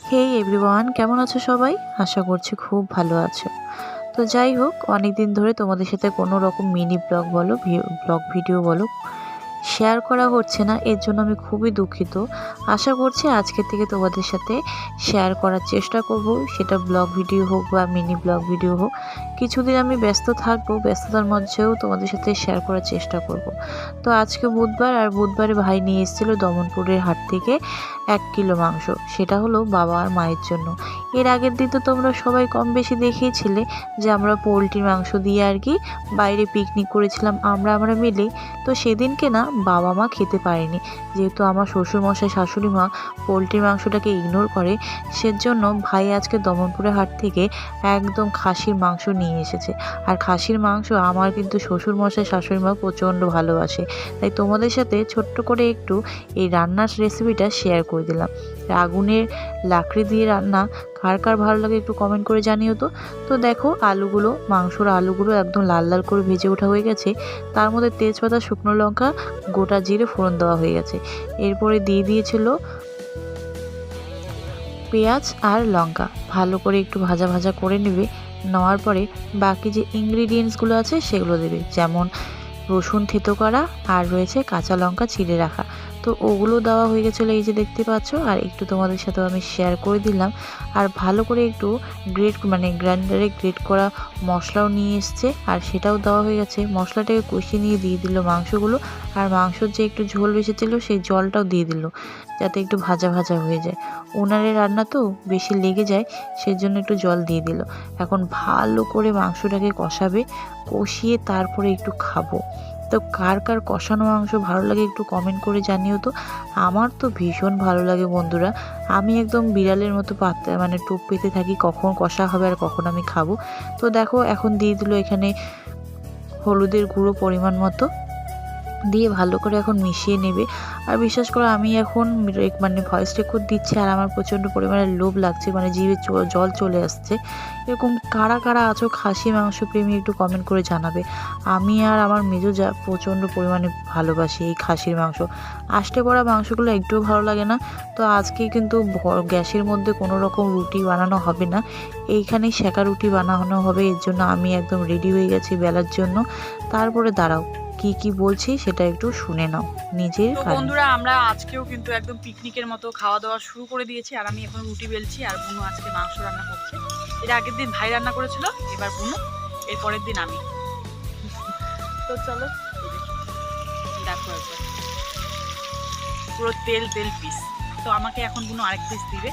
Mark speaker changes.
Speaker 1: হেই everyone, কেমন আছো সবাই? আশা করছি খুব ভালো আছো। তো যাই হোক, অনেক দিন ধরে তোমাদের সাথে কোনো রকম মিনি ব্লগ বলো, ব্লগ ভিডিও বলো, শেয়ার করা হচ্ছে না। এর জন্য আমি খুবই দুঃখিত। আশা করছি আজকে থেকে তোমাদের সাথে শেয়ার করার চেষ্টা করব, সেটা ব্লগ ভিডিও হোক বা মিনি ব্লগ ভিডিও হোক। কিছুদিন আমি ব্যস্ত থাকবো, ব্যস্ততার মধ্যেও তোমাদের সাথে শেয়ার করার চেষ্টা করব। তো আজকে বুধবার, আর বুধবারে ভাই নিয়ে এসেছিলো দমনপুরের হাট থেকে 1 কিলো মাংস। সেটা হলো বাবা আর মায়ের জন্য। এর আগের দিন তো তোমরা সবাই কম বেশি দেখিয়েছিলে যে আমরা পোলট্রির মাংস দিয়ে আর কি বাইরে পিকনিক করেছিলাম আমরা মিলে। তো সেদিনকে না বাবা মা খেতে পারেনি, যেহেতু আমার শ্বশুরমশাই শাশুড়ি মা পোলট্রির মাংসটাকে ইগনোর করে। সেজন্য ভাই আজকে দমনপুরের হাট থেকে একদম খাসির মাংস নিয়ে এসেছে। আর খাসির মাংস আমার কিন্তু শ্বশুরমশাই শাশুড়ি মা প্রচণ্ড ভালোবাসে। তাই তোমাদের সাথে ছোট্ট করে একটু এই রান্নার রেসিপিটা শেয়ার করে দিলাম। আগুনের লাকড়ি দিয়ে রান্না কার কার ভালো লাগে একটু কমেন্ট করে জানিও তো। তো দেখো মাংসর আলুগুলো একদম লাল লাল করে ভেজে ওঠা হয়ে গেছে। তার মধ্যে তেজপাতা, শুকনো লঙ্কা, গোটা জিরে ফোড়ন দেওয়া হয়ে গেছে। এরপরে দিয়ে দিয়েছিল পেঁয়াজ আর লঙ্কা। ভালো করে একটু ভাজা ভাজা করে নেবে। নেওয়ার পরে বাকি যে ইনগ্রিডিয়েন্টসগুলো আছে সেগুলো দেবে, যেমন রসুন থেতো করা আর রয়েছে কাঁচা লঙ্কা চিড়ে রাখা। তো ওগুলো দেওয়া হয়ে গেছিলো, এই যে দেখতে পাচ্ছ। আর একটু তোমাদের সাথেও আমি শেয়ার করে দিলাম। আর ভালো করে একটু গ্রাইন্ডারে গ্রেট করা মশলাও নিয়ে এসছে, আর সেটাও দেওয়া হয়ে গেছে। মশলাটাকে কষিয়ে নিয়ে দিয়ে দিল মাংসগুলো। আর মাংসর যে একটু ঝোল বেশি সেই জলটাও দিয়ে দিল, যাতে একটু ভাজা ভাজা হয়ে যায়। উনারে রান্না তো বেশি লেগে যায়, সেজন্য একটু জল দিয়ে দিল। এখন ভালো করে মাংসটাকে কষাবে, কষিয়ে তারপরে একটু খাবো। তো কার কার কষানো মাংস ভালো লাগে একটু কমেন্ট করে জানিও তো। আমার তো ভীষণ ভালো লাগে বন্ধুরা। আমি একদম বিড়ালের মতো টোপ পেতে থাকি কখন কষা হবে আর কখন আমি খাবো। তো দেখো এখন দিয়ে দিল এখানে হলুদের গুঁড়ো পরিমাণ মতো, দিয়ে ভালো করে এখন মিশিয়ে নেবে। আর বিশ্বাস করো, আমি এখন ভয়েস রেকর্ড দিচ্ছি আর আমার প্রচণ্ড পরিমাণে লোভ লাগছে, জিভে জল চলে আসছে। এরকম কারা কারা আছো খাসি মাংস প্রেমী একটু কমেন্ট করে জানাবে। আমি আর আমার মেজো যা প্রচণ্ড পরিমাণে ভালোবাসি এই খাসির মাংস। আষ্টে পড়া মাংসগুলো একটুও ভালো লাগে না। তো আজকে কিন্তু গ্যাসের মধ্যে কোনো রকম রুটি বানানো হবে না, এইখানেই সেঁকা রুটি বানানো হবে। এর জন্য আমি একদম রেডি হয়ে গেছি বেলার জন্য। তারপরে দাঁড়াও, কি বলছি সেটা একটু শুনে নাও নিজের
Speaker 2: তো
Speaker 1: কানে।
Speaker 2: বন্ধুরা, আমরা আজকেও কিন্তু একদম পিকনিকের মতো খাওয়া দাওয়া শুরু করে দিয়েছি। আর আমি এখন রুটি বেলছি, আর বুনু আজকে মাংস রান্না করছে। এর আগের দিন ভাই রান্না করেছিল, এবার বুনু, এর পরের দিন আমি। তো চলো দেখো একবার পুরো তেল তেল পিস। তো আমাকে এখন বুনু আরেক পিস দিবে।